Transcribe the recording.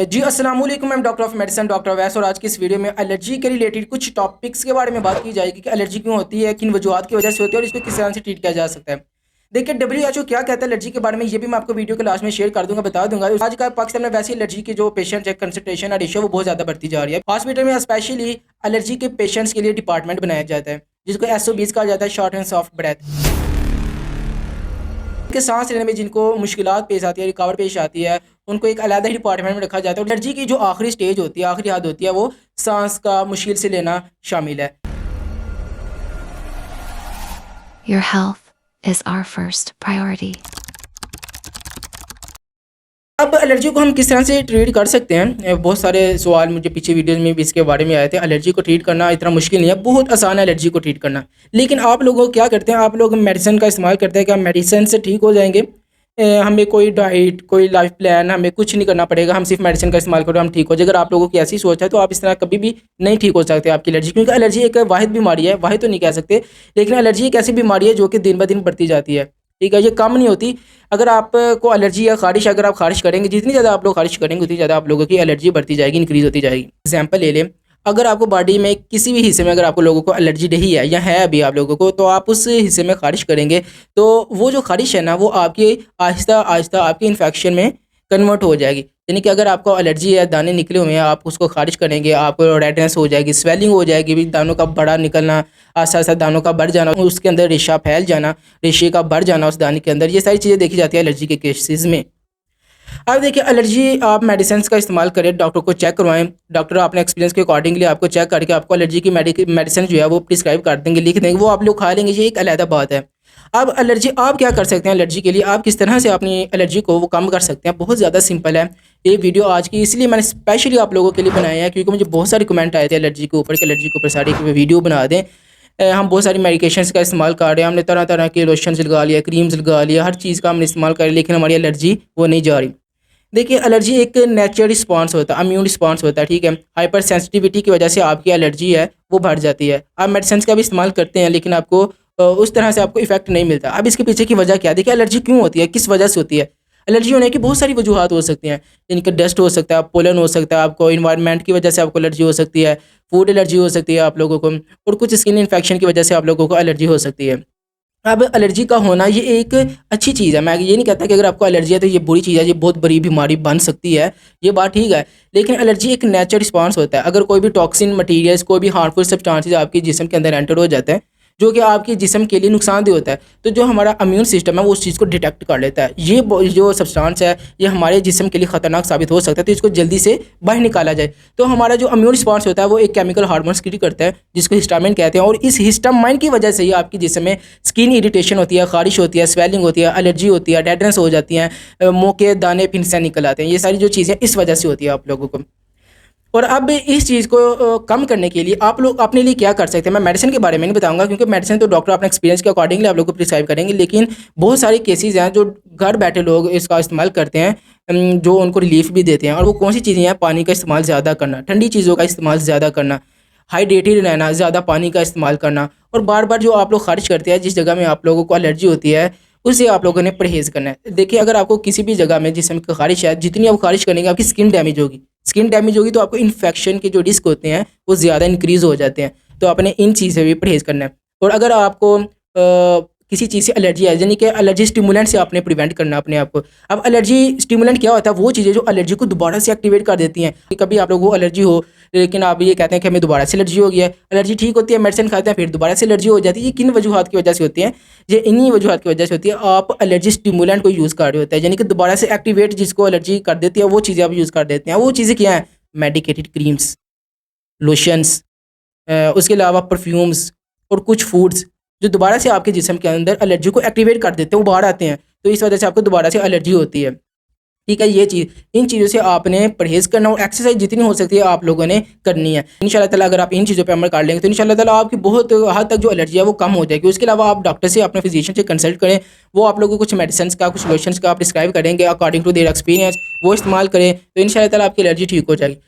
जी अस्सलाम वालेकुम, मैं doctor of medicine doctor Awais और आज की इस वीडियो में एलर्जी के रिलेटेड कुछ टॉपिक्स के बारे में बात की जाएगी कि एलर्जी क्यों होती है, किन वजूहत की वजह से होती है और इसको किस तरह से ट्रीट किया जा सकता है। देखिए WHO क्या कहता है एलर्जी के बारे में, ये भी मैं आपको वीडियो के लास्ट में शेयर कर दूंगा, बता दूंगा। आज का पाकिस्तान में वैसे एलर्जी के जो पेशेंट है, कंसंट्रेशन और रेशियो वो बहुत ज़्यादा बढ़ती जा रही है। हॉस्पिटल में स्पेशली एलर्जी के पेशेंट्स के लिए डिपार्टमेंट बनाया जाता है जिसको SOBs कहा जाता है, शॉर्ट एंड सॉफ्ट ब्रेथ। के सांस लेने में जिनको मुश्किलात पेश आती है, रिकावट पेश आती है, उनको एक अलग ही डिपार्टमेंट में रखा जाता है। और एलर्जी की जो आखिरी स्टेज होती है, आखिरी हद होती है, वो सांस का मुश्किल से लेना शामिल है। Your health is our first priority. अब एलर्जी को हम किस तरह से ट्रीट कर सकते हैं, बहुत सारे सवाल मुझे पीछे वीडियोस में भी इसके बारे में आए थे। एलर्जी को ट्रीट करना इतना मुश्किल नहीं है, बहुत आसान है एलर्जी को ट्रीट करना। लेकिन आप लोगों क्या करते हैं, आप लोग मेडिसिन का इस्तेमाल करते हैं कि हम मेडिसिन से ठीक हो जाएंगे। हमें कोई डाइट, कोई लाइफ प्लान, हमें कुछ नहीं करना पड़ेगा, हम सिर्फ मेडिसिन का इस्तेमाल करो, हम ठीक हो जाए। अगर आप लोगों की ऐसी सोच है तो आप इस तरह कभी भी नहीं ठीक हो सकते आपकी एलर्जी, क्योंकि एलर्जी एक वाहिद बीमारी है, वाहिद तो नहीं कह सकते, लेकिन एलर्जी एक ऐसी बीमारी है जो कि दिन ब दिन बढ़ती जाती है। ठीक है, ये कम नहीं होती। अगर आपको एलर्जी या खारिश, अगर आप खारिश करेंगे, जितनी ज़्यादा आप लोग खारिश करेंगे उतनी ज़्यादा आप लोगों की एलर्जी बढ़ती जाएगी, इंक्रीज़ होती जाएगी। एग्जाम्पल ले लें, अगर आपको बॉडी में किसी भी हिस्से में अगर आपको लोगों को एलर्जी नहीं है या है अभी आप लोगों को, तो आप उस हिस्से में खारिश करेंगे तो वो जो खारिश है ना, वो आपकी आहिस्ता आहिस्ता आपकी इन्फेक्शन में कन्वर्ट हो जाएगी। यानी कि अगर आपको एलर्जी है, दाने निकले हुए हैं, आप उसको खारिज करेंगे, आपको रेडनेस हो जाएगी, स्वेलिंग हो जाएगी, भी दानों का बड़ा निकलना, आस्ता आस्ता दानों का बढ़ जाना, उसके अंदर रेशा फैल जाना, रेशे का बढ़ जाना उस दाने के अंदर, ये सारी चीज़ें देखी जाती है एलर्जी के केसेस में। अब देखिए, एलर्जी आप मेडिसिन का इस्तेमाल करें, डॉक्टर को चेक करवाएं। डॉक्टर अपने एक्सपीरियंस के अकॉर्डिंगली आपको चेक करके आपको एलर्जी की मेडिसिन जो है वो प्रिस्क्राइब कर देंगे, लिख देंगे, वो आप लोग खा लेंगे, ये एक अलग बात है। अब एलर्जी आप क्या कर सकते हैं, एलर्जी के लिए आप किस तरह से अपनी एलर्जी को वो कम कर सकते हैं, बहुत ज़्यादा सिंपल है। ये वीडियो आज की इसलिए मैंने स्पेशली आप लोगों के लिए बनाया है क्योंकि मुझे बहुत सारे कमेंट आए थे एलर्जी के ऊपर कि एलर्जी के ऊपर सारी वीडियो बना दें। हम बहुत सारी मेडिकेशंस का इस्तेमाल कर रहे हैं, हमने तरह तरह के लोशंस लगा लिया, क्रीम्स लगा लिया, हर चीज़ का हमने इस्तेमाल कर लिया, लेकिन हमारी एलर्जी वो नहीं जा रही। देखिए, एलर्जी एक नेचुरल रिस्पांस होता है, इम्यून रिस्पांस होता है। ठीक है, हाइपर सेंसिटिविटी की वजह से आपकी एलर्जी है वो बढ़ जाती है। आप मेडिसिन का भी इस्तेमाल करते हैं लेकिन आपको उस तरह से आपको इफेक्ट नहीं मिलता। अब इसके पीछे की वजह क्या है, देखिए एलर्जी क्यों होती है, किस वजह से होती है। एलर्जी होने की बहुत सारी वजूहत हो सकती हैं, इनका डस्ट हो सकता है, पोलन हो सकता है, आपको इन्वायरमेंट की वजह से आपको एलर्जी हो सकती है, फूड एलर्जी हो सकती है आप लोगों को, और कुछ स्किन इन्फेक्शन की वजह से आप लोगों को एलर्जी हो सकती है। अब एलर्जी का होना ये एक अच्छी चीज़ है, मैं ये नहीं कहता कि अगर आपको एलर्जी है तो ये बुरी चीज़ है, ये बहुत बड़ी बीमारी बन सकती है, ये बात ठीक है। लेकिन एलर्जी एक नेचुरल रिस्पांस होता है। अगर कोई भी टॉक्सिन मटीरियल्स, कोई भी हार्मफुल सब्सटेंसेस आपके जिस्म के अंदर एंटर हो जाते हैं जो कि आपके जिस्म के लिए नुकसानदेह होता है, तो जो हमारा इम्यून सिस्टम है वो उस चीज़ को डिटेक्ट कर लेता है। ये जो सब्सटेंस है ये हमारे जिस्म के लिए ख़तरनाक साबित हो सकता है, तो इसको जल्दी से बाहर निकाला जाए। तो हमारा जो इम्यून रिस्पॉन्स होता है वो एक केमिकल हार्मोन क्रिएट करता है जिसको हिस्टामाइन कहते हैं, और इस हिस्टामाइन की वजह से ही आपके जिस्म में स्किन इरिटेशन होती है, खारिश होती है, स्वेलिंग होती है, एलर्जी होती है, रेडनेस हो जाती है, मुँह के दाने फिनसे निकल आते हैं। ये सारी जो चीज़ें इस वजह से होती है आप लोगों को। और अब इस चीज़ को कम करने के लिए आप लोग अपने लिए क्या कर सकते हैं। मैं मेडिसिन के बारे में नहीं बताऊंगा क्योंकि मेडिसिन तो डॉक्टर अपने एक्सपीरियंस के अकॉर्डिंगली आप लोग को प्रिस्क्राइब करेंगे, लेकिन बहुत सारे केसेस हैं जो घर बैठे लोग इसका इस्तेमाल करते हैं, जो उनको रिलीफ भी देते हैं। और वो कौन सी चीज़ें हैं, पानी का इस्तेमाल ज़्यादा करना, ठंडी चीज़ों का इस्तेमाल ज़्यादा करना, हाइड्रेटेड रहना, ज़्यादा पानी का इस्तेमाल करना, और बार बार जो आप लोग खारिश करते हैं जिस जगह में आप लोगों को एलर्जी होती है उससे आप लोगों ने परहेज़ करना है। देखिए, अगर आपको किसी भी जगह में जिसम की खारिश है, जितनी आप खारिश करेंगे आपकी स्किन डैमेज होगी, स्किन डैमेज होगी तो आपको इन्फेक्शन के जो रिस्क होते हैं वो ज़्यादा इंक्रीज़ हो जाते हैं। तो आपने इन चीज़ से भी परहेज़ करना है। और अगर आपको किसी चीज़ से एलर्जी है, यानी कि एलर्जी स्टिमुलेंट से आपने प्रिवेंट करना अपने आप को। अब एलर्जी स्टिमुलेंट क्या होता है, वो चीज़ें जो एलर्जी को दोबारा से एक्टिवेट कर देती हैं। कभी आप लोगों को एलर्जी हो लेकिन आप ये कहते हैं कि हमें दोबारा से एलर्जी हो गया है, एलर्जी ठीक होती है, मेडिसिन खाते हैं, फिर दोबारा से एलर्जी हो जाती है। ये किन वजूहत की वजह से होती है, ये इन्हीं वजूहत की वजह से होती है। आप एलर्जी स्टिमुलेंट को यूज़ कर रहे होते हैं, यानी कि दोबारा से एक्टिवेट जिसको एलर्जी कर देती है वो चीज़ें आप यूज़ कर देते हैं। वो चीज़ें क्या हैं, मेडिकेटेड क्रीम्स, लोशंस, उसके अलावा परफ्यूम्स और कुछ फूड्स जो दोबारा से आपके जिस्म के अंदर एलर्जी को एक्टिवेट कर देते हैं, वो बाहर आते हैं, तो इस वजह से आपको दोबारा से एलर्जी होती है। ठीक है, ये चीज़, इन चीज़ों से आपने परहेज़ करना और एक्सरसाइज जितनी हो सकती है आप लोगों ने करनी है। इंशाल्लाह ताला अगर आप इन चीज़ों पे अमल कर लेंगे तो इंशाल्लाह ताला आपकी बहुत हद तक जो एलर्जी है वो कम हो जाएगी। उसके अलावा आप डॉक्टर से, अपने फिजिशियन से कंसल्ट करें, वो आप लोगों को कुछ मेडिसिन का, कुछ लोशंस का प्रिस्क्राइब करेंगे अकॉर्डिंग टू देयर एक्सपीरियंस, वो इस्तेमाल करें तो इंशाल्लाह ताला आपकी एलर्जी ठीक हो जाएगी।